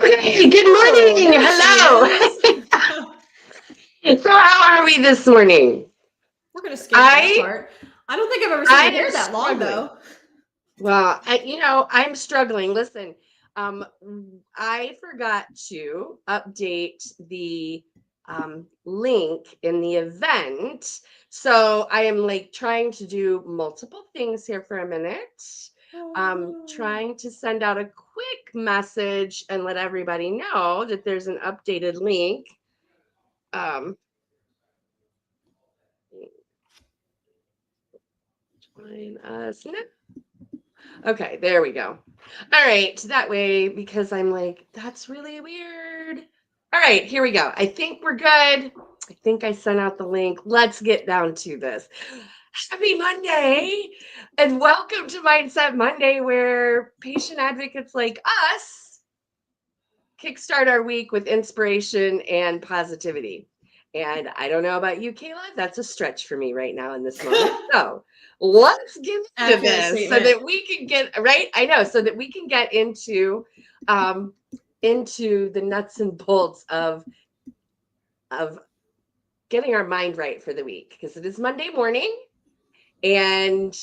Okay, good Oh, morning. there she is. Hello. So how are we this morning? We're gonna skip that I part. I don't think I've ever seen I your am hair that long struggling. though. Well, I'm struggling. Listen, um, I forgot to update the link in the event. So I am like trying to do multiple things here for a minute. Oh, Trying to send out a quick message and let everybody know that there's an updated link. Um, Join us now. Okay, there we go. All right, that way, because I'm like, that's really weird. All right, here we go. I think we're good. I think I sent out the link. Let's get down to this. Happy Monday, and welcome to Mindset Monday, where patient advocates like us kickstart our week with inspiration and positivity. And I don't know about you, Kayla, that's a stretch for me right now in this moment. So let's get into accurate this so statement. that we can get right. I know, so that we can get um, into the nuts and bolts of getting our mind right for the week because it is Monday morning and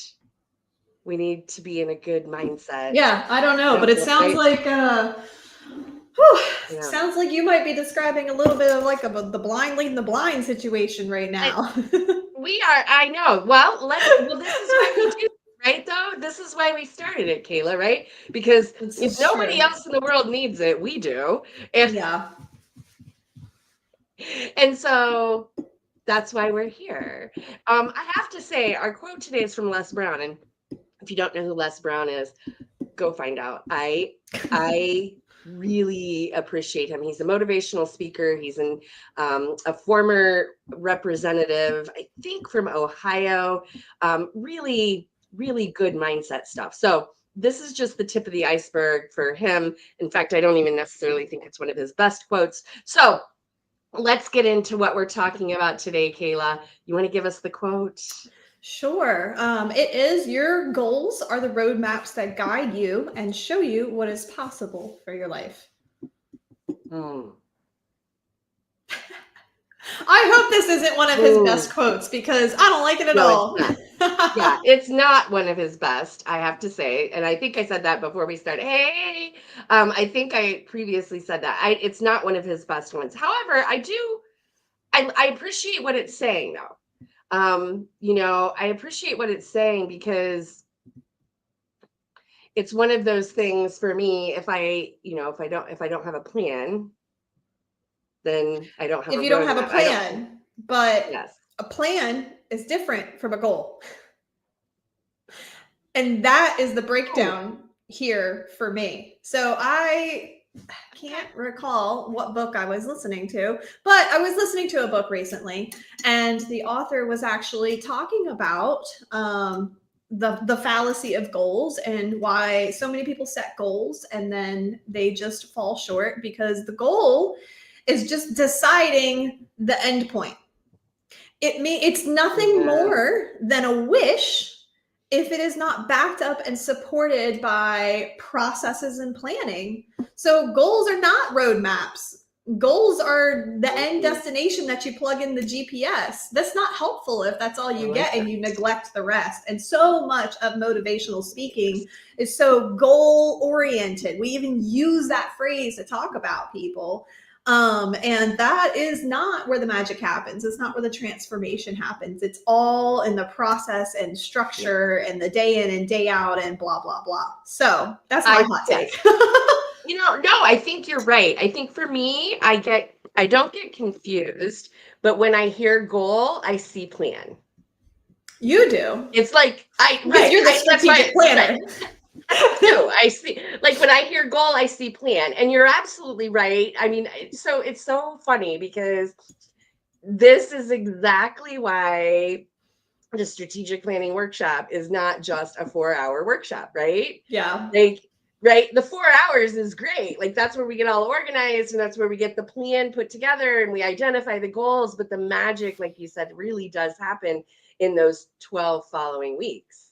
we need to be in a good mindset. Yeah, I don't know, but Yep, it sounds right. like whew, Yeah. sounds like you might be describing a little bit of like the blind leading the blind situation right I, now. We are, I know. Well, this is why we do, right? Though, this is why we started it, Kayla, right? Because This if is nobody true. else in the world needs it, we do. And Yeah. and so that's why we're here. I have to say, our quote today is from Les Brown. And if you don't know who Les Brown is, go find out. I really appreciate him. He's a motivational speaker. He's a former representative, I think from Ohio. Really, really good mindset stuff. So this is just the tip of the iceberg for him. In fact, I don't even necessarily think it's one of his best quotes. So let's get into what we're talking about today, Kayla. You want to give us the quote? Sure. It is your goals are the roadmaps that guide you and show you what is possible for your life. Hmm. I hope this isn't one of his best Hmm. quotes because I don't like it at No, it's all. not. Yeah, it's not one of his best, I have to say. And I think I said that before we started. Hey, I think I previously said that. It's not one of his best ones. However, I appreciate what it's saying though. I appreciate what it's saying because it's one of those things for me. If I don't have a plan, then I don't have If a you don't have a roadmap. I don't. plan, but Yes. a plan is different from a goal. And that is the Oh, breakdown here for me. So I okay. can't recall what book I was listening to, but I was listening to a book recently, and the author was actually talking about the fallacy of goals and why so many people set goals and then they just fall short because the goal is just deciding the end point. It's nothing Yeah. more than a wish if it is not backed up and supported by processes and planning. So goals are not roadmaps. Goals are the end Mm-mm. destination that you plug in the GPS. That's not helpful if that's all I you like get that. and you neglect the rest. And so much of motivational speaking is so goal oriented. We even use that phrase to talk about people. And that is not where the magic happens. It's not where the transformation happens. It's all in the process and Yeah. structure and the day in and day out and blah, blah, blah. So that's my I hot take. yes. No, I think you're right. I think for me, I don't get confused, but when I hear goal, I see plan. You do, It's like because you're the that's why strategic it's right. planner. I do. I see, like when I hear goal, I see plan. And you're absolutely right. I mean, it's so funny because this is exactly why the strategic planning workshop is not just a 4-hour workshop, right? Yeah. Like, right, the 4 hours is great. Like that's where we get all organized and that's where we get the plan put together and we identify the goals. But the magic, like you said, really does happen in those 12 following weeks.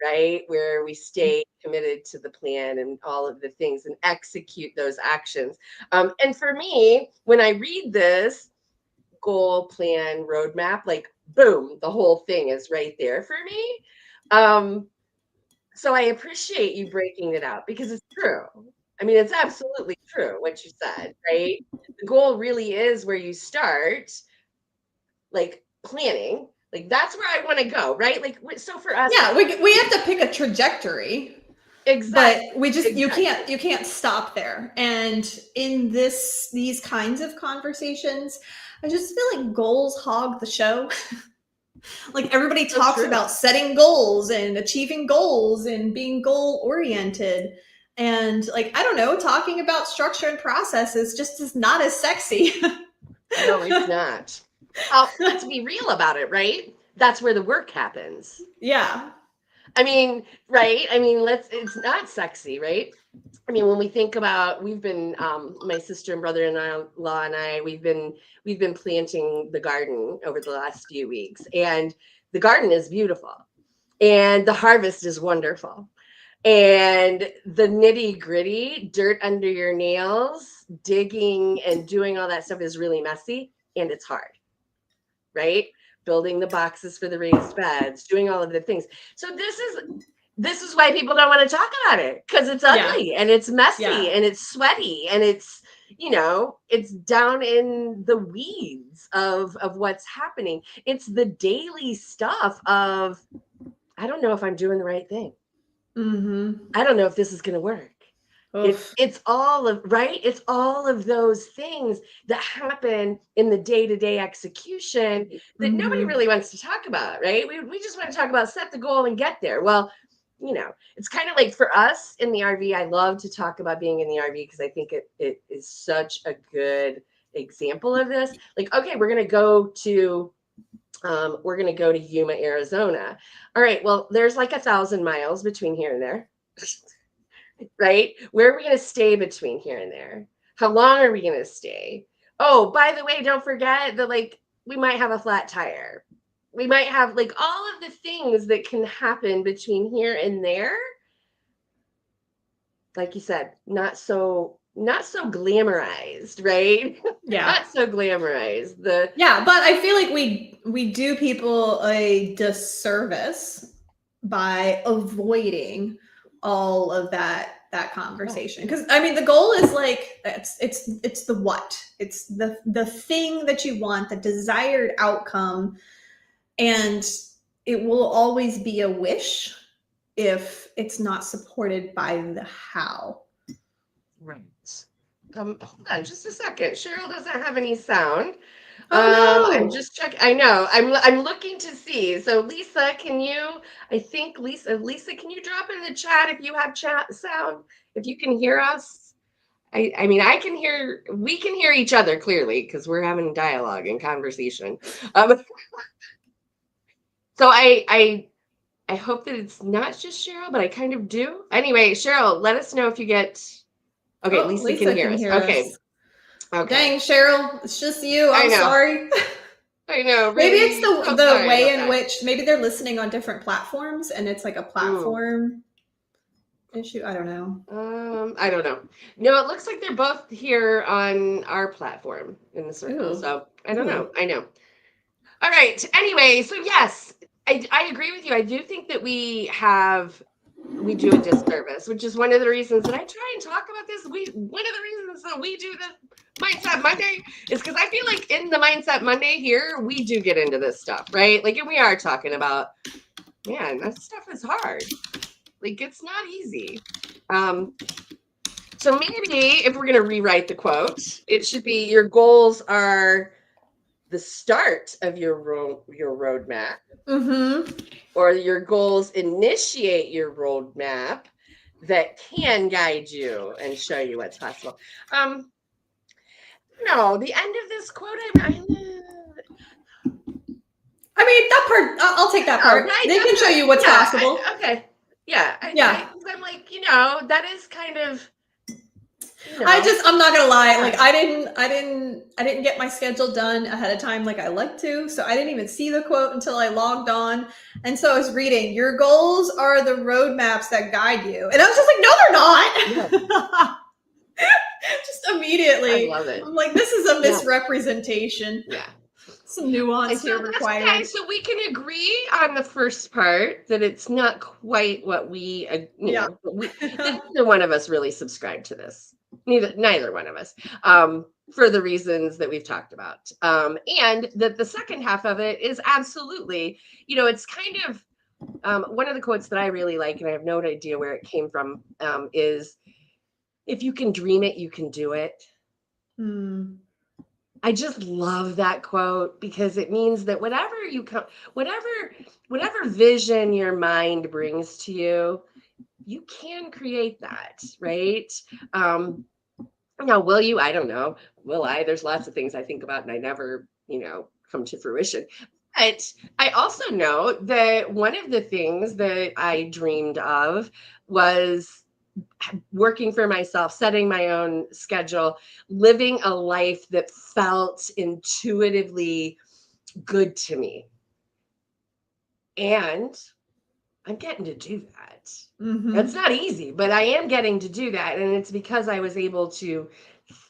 right? Where we stay committed to the plan and all of the things and execute those actions. And for me, when I read this goal, plan, roadmap, like boom, the whole thing is right there for me. So I appreciate you breaking it out because it's true. I mean, it's absolutely true what you said, right? The goal really is where you start, like planning, like that's where I want to go, right? Like, so for us, Yeah, we have to pick a trajectory, but exactly, we just exactly. you can't stop there. And in these kinds of conversations, I just feel like goals hog the show. Like everybody So talks true. about setting goals and achieving goals and being goal oriented. And like, I don't know, talking about structure and processes just is not as sexy. No, it's not. Oh, let's be real about it, right? That's where the work happens. Yeah. I mean, right? I mean, it's not sexy, right? I mean, when we think about, we've been, my sister and brother-in-law and I, we've been planting the garden over the last few weeks, and the garden is beautiful, and the harvest is wonderful, and the nitty gritty, dirt under your nails, digging and doing all that stuff is really messy and it's hard, right? Building the boxes for the raised beds, doing all of the things. So this is why people don't want to talk about it, because it's Yeah. ugly and it's messy Yeah. and it's sweaty and it's down in the weeds of what's happening. It's the daily stuff of, I don't know if I'm doing the right thing. Mm-hmm. I don't know if this is going to work. Oof. It's all of, right, it's all of those things that happen in the day-to-day execution that nobody Mm-hmm. really wants to talk about, right? We just want to talk about set the goal and get there. Well, it's kind of like for us in the RV, I love to talk about being in the RV because I think it is such a good example of this. Like, okay, we're going to go to Yuma, Arizona. All right, well, there's like 1,000 miles between here and there. Right? Where are we going to stay between here and there? How long are we going to stay? Oh, by the way, don't forget that, like, we might have a flat tire. We might have, like, all of the things that can happen between here and there. Like you said, not so glamorized, right? Yeah. Not so glamorized. The Yeah, but I feel like we do people a disservice by avoiding all of that conversation. Because I mean, the goal is like it's the what, it's the thing that you want, the desired outcome, and it will always be a wish if it's not supported by the how. right. Hold on just a second. Cheryl doesn't have any sound. I'm Oh just checking. I know. I'm looking to see. So Lisa, I think Lisa, can you drop in the chat if you have chat sound? If you can hear us? I mean, we can hear each other clearly because we're having dialogue and conversation. Um, so I hope that it's not just Cheryl, but I kind of do. Anyway, Cheryl, let us know if you get. Okay, oh, Lisa can Lisa hear can us. hear Okay, us. okay. Dang, Cheryl, it's just you. I I'm know. sorry. I know. Maybe it's Really, so the sorry way about in that. which maybe they're listening on different platforms and it's like a Ooh. platform issue. I don't know. I don't know. No, it looks like they're both here on our platform in the circle. Ooh. So I don't know. Ooh. I know. All right. Anyway, so yes, I agree with you. I do think that we do a disservice, which is one of the reasons that I try and talk about this. One of the reasons that we do the Mindset Monday is because I feel like in the Mindset Monday here, we do get into this stuff, right? Like, and we are talking about, man, that stuff is hard. Like, it's not easy. So maybe if we're going to rewrite the quote, it should be your goals are the start of your roadmap, Mm-hmm. or your goals initiate your roadmap that can guide you and show you what's possible. No, the end of this quote, I mean, that part, I'll take that part. right? They That's can show what, you what's yeah. possible. Okay, yeah. Yeah. I'm like, that is kind of, I'm not gonna lie, like I didn't get my schedule done ahead of time like I like to, so I didn't even see the quote until I logged on. And so I was reading, your goals are the roadmaps that guide you. And I was just like, no, they're not. Just I immediately, love it. I'm like, this is a misrepresentation. Yeah. Some nuance here required. So we can agree on the first part that it's not quite what we, neither one of us really subscribe to this. Neither one of us, for the reasons that we've talked about. And that the second half of it is absolutely, it's kind of, one of the quotes that I really like, and I have no idea where it came from, is, if you can dream it, you can do it. I just love that quote because it means that whatever vision your mind brings to you, you can create that, right? Now, will you? I don't know. Will I? There's lots of things I think about and I never, come to fruition. But I also know that one of the things that I dreamed of was working for myself, setting my own schedule, living a life that felt intuitively good to me. And I'm getting to do that. Mm-hmm. It's not easy, but I am getting to do that. And it's because I was able to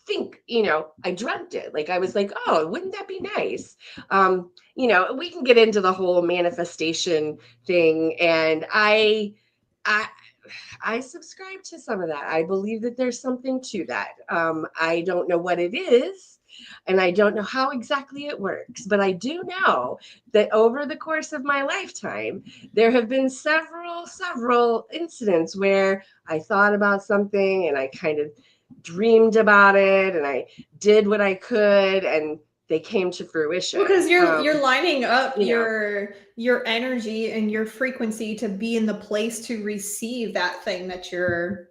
think, I dreamt it. Like I was like, oh, wouldn't that be nice? We can get into the whole manifestation thing. And I subscribe to some of that. I believe that there's something to that. I don't know what it is, and I don't know how exactly it works, but I do know that over the course of my lifetime, there have been several incidents where I thought about something and I kind of dreamed about it and I did what I could and they came to fruition. Because you're lining up your energy and your frequency to be in the place to receive that thing that you're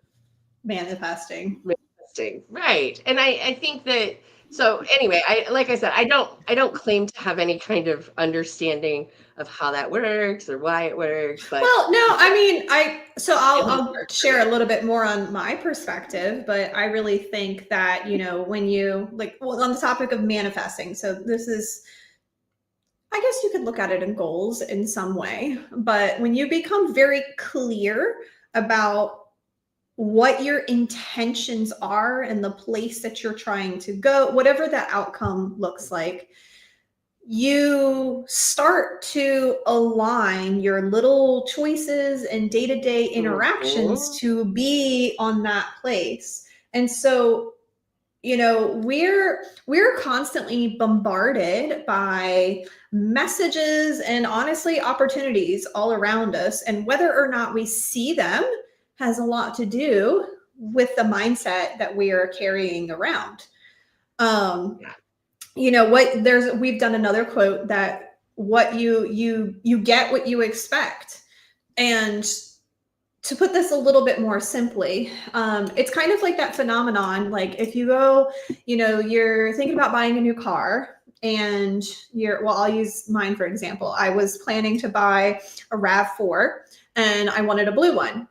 manifesting. Right. And I think that, so anyway, like I said, I don't claim to have any kind of understanding of how that works or why it works. But well, no, I mean, I'll share a little bit more on my perspective, but I really think that, when you on the topic of manifesting, so this is, I guess you could look at it in goals in some way, but when you become very clear about what your intentions are and the place that you're trying to go, whatever that outcome looks like, you start to align your little choices and day-to-day interactions to be on that place. And so, we're constantly bombarded by messages and honestly opportunities all around us, and whether or not we see them has a lot to do with the mindset that we are carrying around. We've done another quote that what you get what you expect. And to put this a little bit more simply, it's kind of like that phenomenon. Like if you go, you're thinking about buying a new car and I'll use mine for example. I was planning to buy a RAV4 and I wanted a blue one.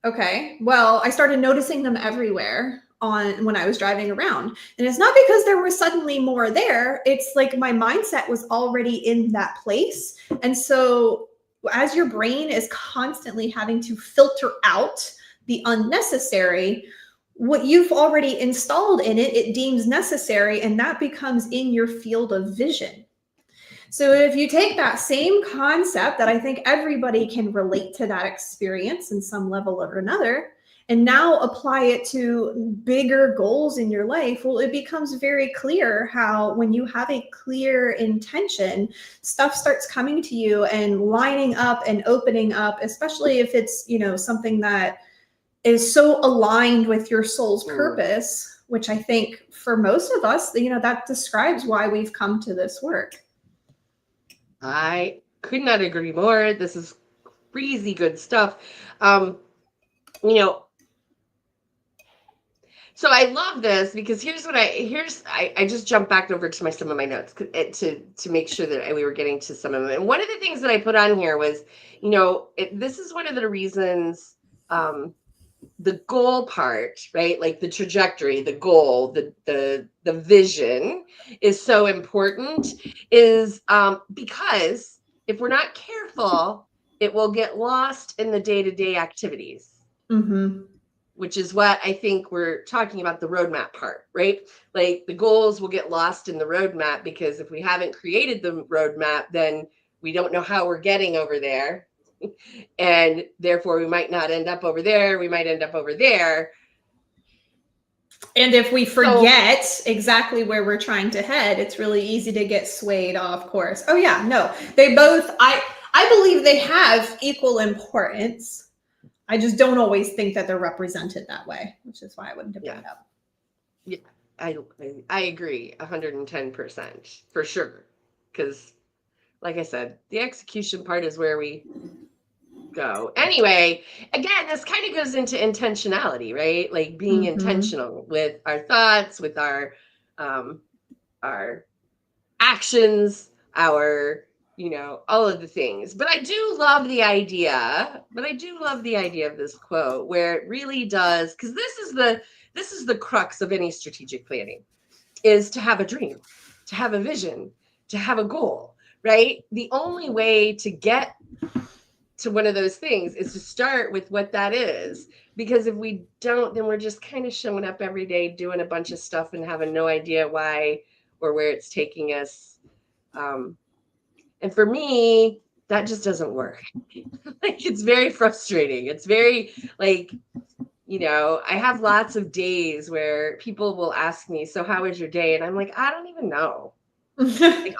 Okay, well, I started noticing them everywhere when I was driving around. And it's not because there were suddenly more there. It's like my mindset was already in that place. And so as your brain is constantly having to filter out the unnecessary, what you've already installed in it, it deems necessary, and that becomes in your field of vision. So if you take that same concept that I think everybody can relate to that experience in some level or another, and now apply it to bigger goals in your life, well, it becomes very clear how when you have a clear intention, stuff starts coming to you and lining up and opening up, especially if it's, something that is so aligned with your soul's purpose, which I think for most of us, that describes why we've come to this work. I could not agree more. This is crazy good stuff. So I love this because I just jumped back over to some of my notes to make sure that we were getting to some of them. And one of the things that I put on here was, this is one of the reasons the goal part, right? Like the trajectory, the goal, the vision is so important is because if we're not careful, it will get lost in the day-to-day activities. Mm-hmm. Which is what I think we're talking about, the roadmap part, right? Like the goals will get lost in the roadmap because if we haven't created the roadmap, then we don't know how we're getting over there. And therefore, we might not end up over there. We might end up over there. And if we So, forget exactly where we're trying to head, it's really easy to get swayed off course. Oh yeah, no. They both I believe they have equal importance. I just don't always think that they're represented that way, which is why I wouldn't bring yeah, it up. yeah, I agree 110% for sure. Because, like I said, the execution part is where we go. Anyway, again, this kind of goes into intentionality, right? Like being intentional with our thoughts, with um our actions, our all of the things. But I do love the idea, of this quote where it really does, because this is the crux of any strategic planning, is to have a dream, to have a vision, to have a goal, right? The only way to get to one of those things is to start with what that is, because if we don't, then we're just kind of showing up every day doing a bunch of stuff and having no idea why or where it's taking us. And for me, that just doesn't work. Like, it's very frustrating. It's very like, I have lots of days where people will ask me, so how was your day? And I'm like, I don't even know. Like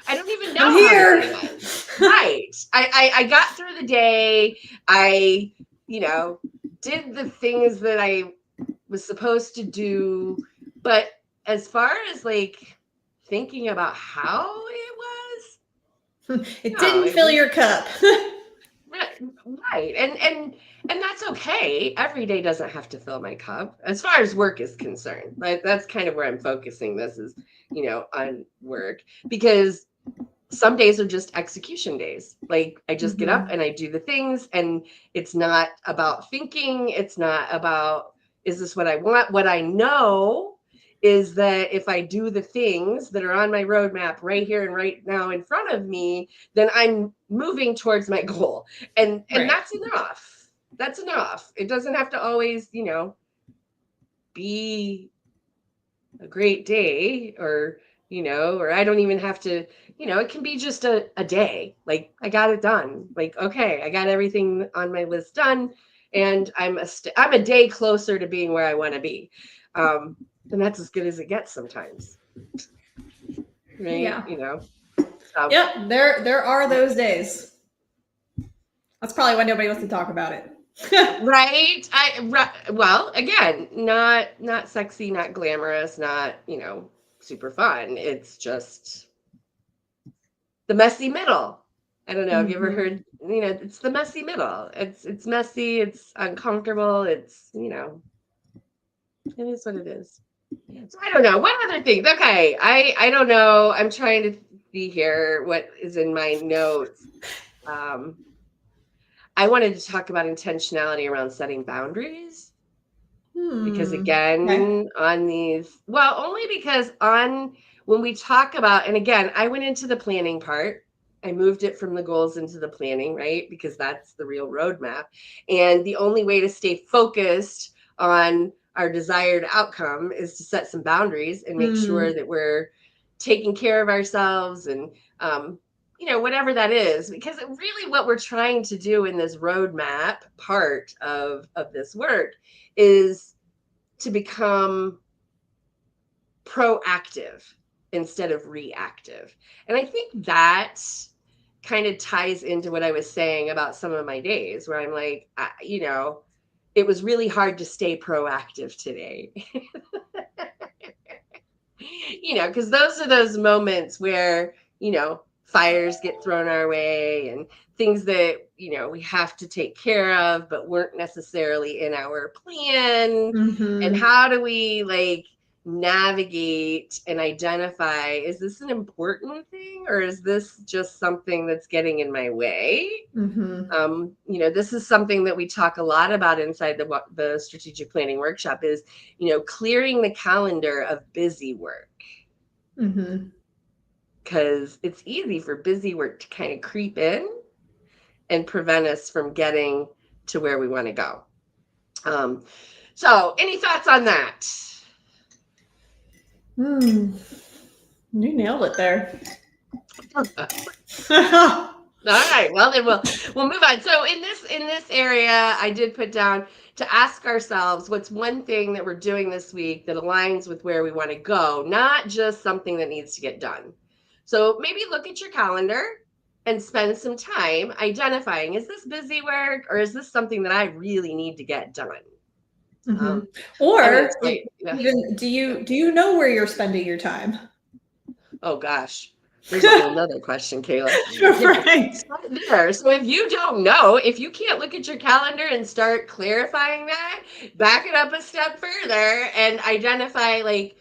I don't even I'm know how the here. day went. Right. I got through the day. I, did the things that I was supposed to do. But as far as like thinking about how it was, It no, didn't it fill was your cup. right. And that's okay. Every day doesn't have to fill my cup as far as work is concerned. Like that's kind of where I'm focusing this is, on work, because some days are just execution days. Like I just get up and I do the things, and it's not about thinking. It's not about, is this what I want? What I know is that if I do the things that are on my roadmap right here and right now in front of me, then I'm moving towards my goal. And Right. that's enough. That's enough. It doesn't have to always, be a great day, or or I don't even have to, it can be just a day. Like I got it done. Like, okay, I got everything on my list done, and I'm a day closer to being where I want to be. And that's as good as it gets sometimes. Right? Yeah. So Yep, there are those days. That's probably why nobody wants to talk about it. right. Well, again, not sexy, not glamorous, not, super fun. It's just the messy middle. I don't know. Have you ever heard, it's the messy middle. It's messy, it's uncomfortable, it's, it is what it is. So I don't know. What other things? Okay. I don't know. I'm trying to see here what is in my notes. I wanted to talk about intentionality around setting boundaries. Because again, Okay. on these, well, only because when we talk about, and again, I went into the planning part. I moved it from the goals into the planning, right? Because that's the real roadmap. And the only way to stay focused on our desired outcome is to set some boundaries and make sure that we're taking care of ourselves, and whatever that is. Because really what we're trying to do in this roadmap part of this work is to become proactive instead of reactive. And I think that kind of ties into what I was saying about some of my days where I'm like, it was really hard to stay proactive today. Because those are those moments where, fires get thrown our way, and things that, we have to take care of, but weren't necessarily in our plan. And how do we, like, navigate and identify, is this an important thing or is this just something that's getting in my way? This is something that we talk a lot about inside the strategic planning workshop is, clearing the calendar of busy work. Because it's easy for busy work to kind of creep in and prevent us from getting to where we want to go. So any thoughts on that? You nailed it there. All right. Well, then we'll move on. So in this area, I did put down to ask ourselves what's one thing that we're doing this week that aligns with where we want to go, not just something that needs to get done. So maybe look at your calendar and spend some time identifying, is this busy work or is this something that I really need to get done? Or even do you know where you're spending your time? Oh gosh. There's a whole nother question, Kayla. Right. There. So if you don't know, if you can't look at your calendar and start clarifying that, back it up a step further and identify, like,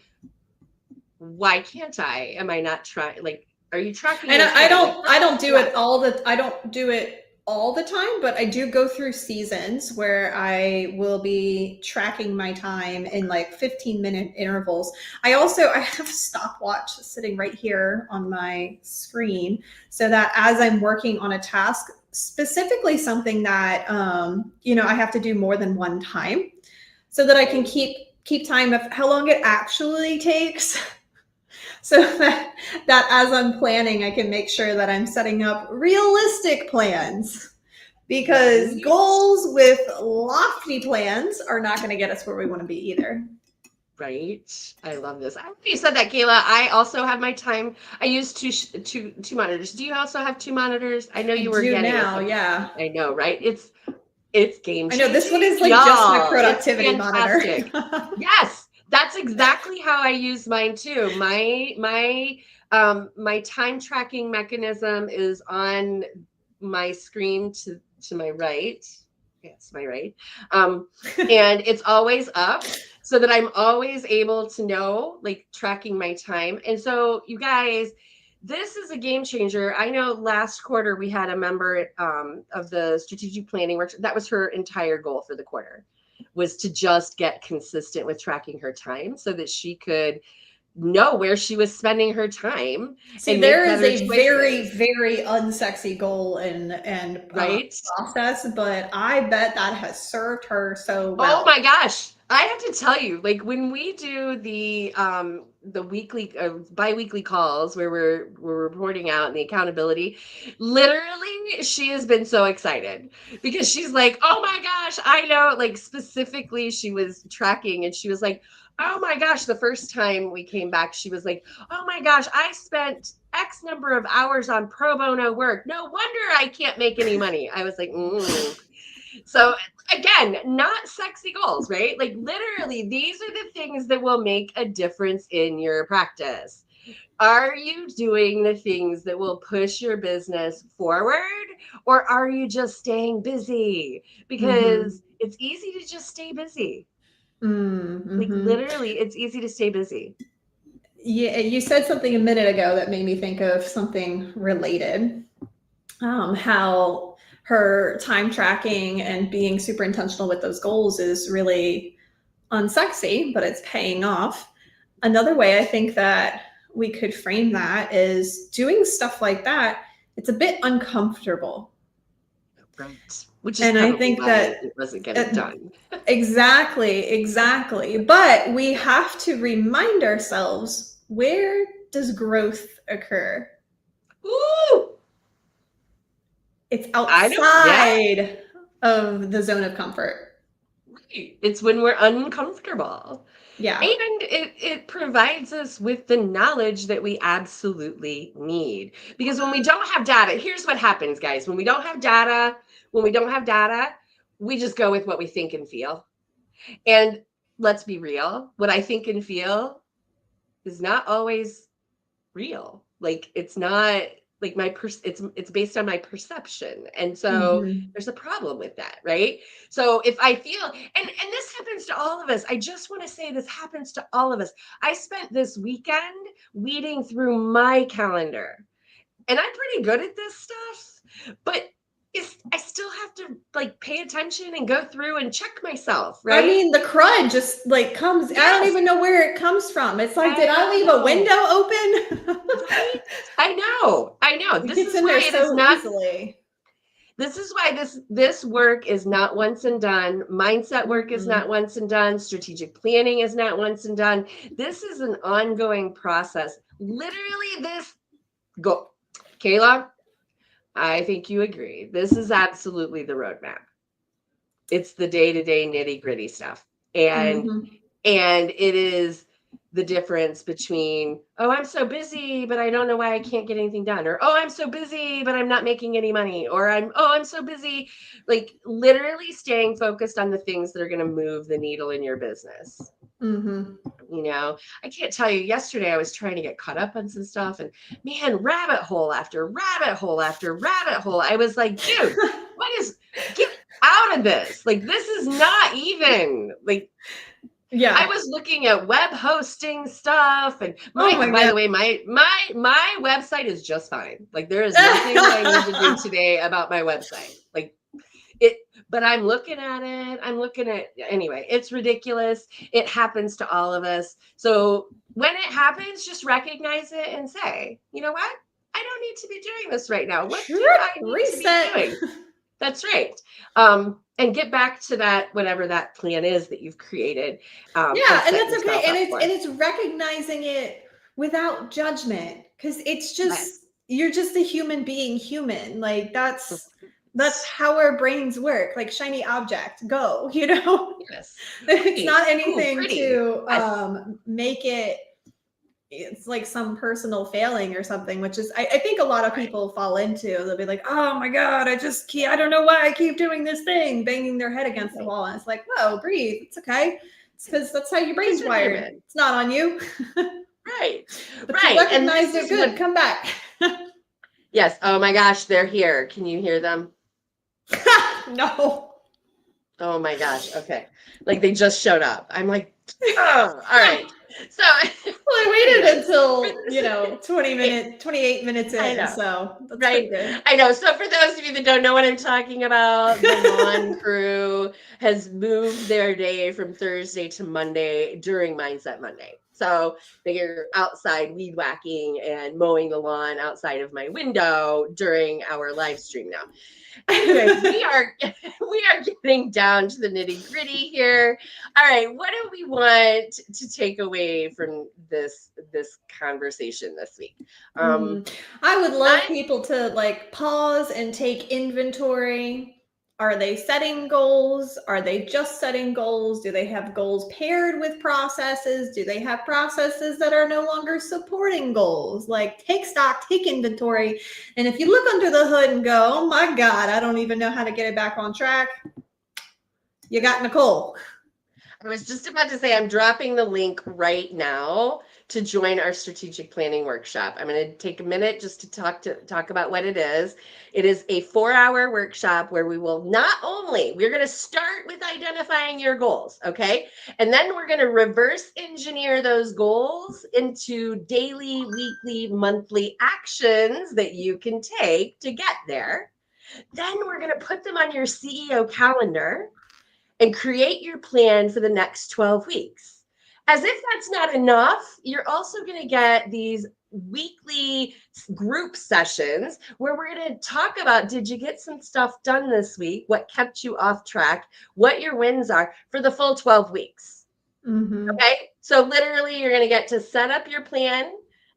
why can't I? Am I not trying? Like, are you tracking? And I don't do it all the time, but I do go through seasons where I will be tracking my time in like 15-minute intervals. I have a stopwatch sitting right here on my screen so that as I'm working on a task, specifically something that I have to do more than one time, so that I can keep time of how long it actually takes. So that as I'm planning, I can make sure that I'm setting up realistic plans, because goals with lofty plans are not going to get us where we want to be either. Right. I love this. You said that, Kayla. I also have my time. I use two monitors. Do you also have two monitors? I know you were getting now. Yeah. I know, right? It's game changing. I know this one is like just my productivity monitor. Yes. That's exactly how I use mine too. My time tracking mechanism is on my screen to my right. Yes, my right. And it's always up so that I'm always able to know, like, tracking my time. And so you guys, this is a game changer. I know last quarter we had a member of the strategic planning workshop. That was her entire goal for the quarter, was to just get consistent with tracking her time so that she could know where she was spending her time. See, there is a very, very unsexy goal and right process, but I bet that has served her so well. Oh my gosh. I have to tell you, like, when we do the weekly bi-weekly calls where we're reporting out and the accountability, literally she has been so excited because she's like, oh my gosh, I know, like, specifically she was tracking and she was like, oh my gosh, the first time we came back, she was like, oh my gosh, I spent X number of hours on pro bono work. No wonder I can't make any money. I was like, So again, not sexy goals, right? Like, literally, these are the things that will make a difference in your practice. Are you doing the things that will push your business forward, or are you just staying busy? Because it's easy to just stay busy. Like, literally, it's easy to stay busy. Yeah, you said something a minute ago that made me think of something related. How her time tracking and being super intentional with those goals is really unsexy, but it's paying off. Another way I think that we could frame that is doing stuff like that. It's a bit uncomfortable. Right. Which is, and I think that it wasn't getting done. Exactly. But we have to remind ourselves, where does growth occur? Ooh! It's outside of the zone of comfort. Right. It's when we're uncomfortable. Yeah. And it provides us with the knowledge that we absolutely need. Because when we don't have data, here's what happens, guys. When we don't have data, we just go with what we think and feel. And let's be real, what I think and feel is not always real. Like, it's not like it's based on my perception. And so Mhm. there's a problem with that, right? So if I feel, and this happens to all of us. I just want to say this happens to all of us. I spent this weekend weeding through my calendar, and I'm pretty good at this stuff, but I still have to like pay attention and go through and check myself, I right? mean, the crud just like comes. I don't Yes, even know where it comes from. It's like, did I I leave a know. window open? Right? I know. I know. It This gets is in there why it is so not easily. this is why this work is not once and done. Mindset work is Mm-mm. not once and done. Strategic planning is not once and done. This is an ongoing process. Literally this go Kayla, I think you agree. This is absolutely the roadmap. It's the day-to-day nitty-gritty stuff. And Mhm. and it is the difference between, oh, I'm so busy, but I don't know why I can't get anything done. Or, oh, I'm so busy, but I'm not making any money. Or I'm so busy. Like literally staying focused on the things that are going to move the needle in your business. Mhm. I can't tell you, yesterday I was trying to get caught up on some stuff, and man, rabbit hole after rabbit hole after rabbit hole. I was like, dude, get out of this. Like, this is not even like, I Yeah. was looking at web hosting stuff, and Oh my by god. the way, my website is just fine. Like there is nothing that I need to do today about my website. Like it, but I'm looking at it. Anyway, it's ridiculous. It happens to all of us. So when it happens, just recognize it and say, you know what? I don't need to be doing this right now. What do I need to be Reset. doing? That's right. And get back to that, whatever that plan is that you've created, and Yeah, and set that's okay. yourself And up it's for. and it's recognizing it without judgment, because it's just Yes. you're just a human being human. Like that's how our brains work. Like shiny object, go, you know? Yes. It's Right. not Ooh, anything pretty. to Yes. make it it's like some personal failing or something, which is I think a lot of Right. people fall into. They'll be like, oh my god, I just keep, I don't know why I keep doing this thing, banging their head against the Right. wall. And it's like, whoa, breathe, it's okay. It's because that's how your Because brain's you're wired. human. It's not on you. Right. But you Right. And this recognized it. is Good, what, come back. yes. Oh my gosh, they're here. Can you hear them? No. Oh my gosh. Okay. Like they just showed up. I'm like, oh, all right. So Well, I waited anyway, for until, this, 20 it, minutes, 28 minutes I in. know. So that's pretty Right. good. I know. So for those of you that don't know what I'm talking about, the lawn crew has moved their day from Thursday to Monday during Mindset Monday. So they're outside weed whacking and mowing the lawn outside of my window during our live stream now. Anyway, we are getting down to the nitty-gritty here. All right, what do we want to take away from this conversation this week? Um I would love I people to like pause and take inventory. Are they setting goals? Are they just setting goals? Do they have goals paired with processes? Do they have processes that are no longer supporting goals? Like take stock, take inventory. And if you look under the hood and go, oh my God, I don't even know how to get it back on track, you got Nicole. I was just about to say I'm dropping the link right now to join our strategic planning workshop. I'm going to take a minute just to talk about what it is. It is a 4-hour workshop where we're going to start with identifying your goals, okay? And then we're going to reverse engineer those goals into daily, weekly, monthly actions that you can take to get there. Then we're going to put them on your CEO calendar and create your plan for the next 12 weeks. As if that's not enough, you're also going to get these weekly group sessions where we're going to talk about, did you get some stuff done this week? What kept you off track? What your wins are for the full 12 weeks. Mm-hmm. Okay. So literally you're going to get to set up your plan,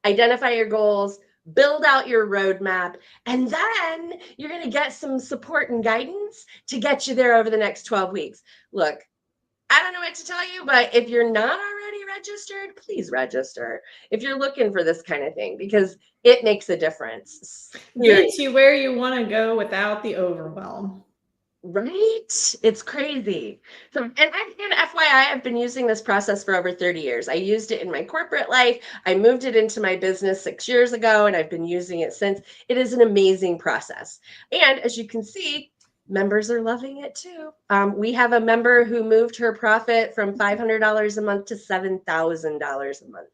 identify your goals, build out your roadmap, and then you're going to get some support and guidance to get you there over the next 12 weeks. Look, I don't know what to tell you, but if you're not already registered, please register if you're looking for this kind of thing, because it makes a difference. Gets you where you want to go without the overwhelm. Right? It's crazy. So, and FYI, I've been using this process for over 30 years. I used it in my corporate life. I moved it into my business 6 years ago, and I've been using it since. It is an amazing process. And as you can see, members are loving it too. We have a member who moved her profit from $500 a month to $7,000 a month.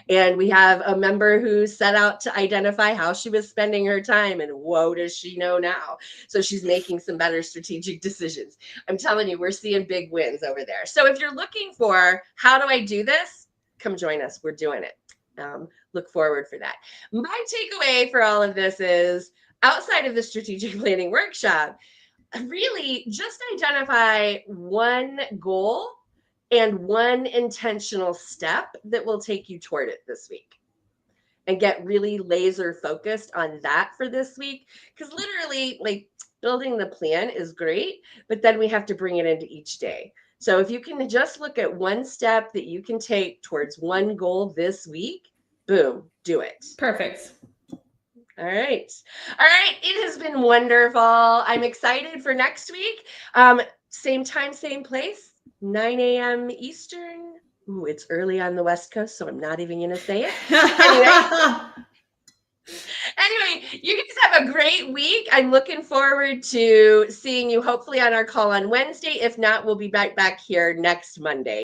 And we have a member who set out to identify how she was spending her time, and whoa, does she know now? So she's making some better strategic decisions. I'm telling you, we're seeing big wins over there. So if you're looking for how do I do this, come join us. We're doing it. Look forward for that. My takeaway for all of this is outside of the strategic planning workshop, really just identify one goal and one intentional step that will take you toward it this week, and get really laser focused on that for this week. Because literally, like, building the plan is great, but then we have to bring it into each day. So if you can just look at one step that you can take towards one goal this week, boom, do it. Perfect. All right. All right. It has been wonderful. I'm excited for next week. Same time, same place, 9 a.m. Eastern. Ooh, it's early on the West Coast, so I'm not even going to say it. Anyway, you guys have a great week. I'm looking forward to seeing you hopefully on our call on Wednesday. If not, we'll be back here next Monday.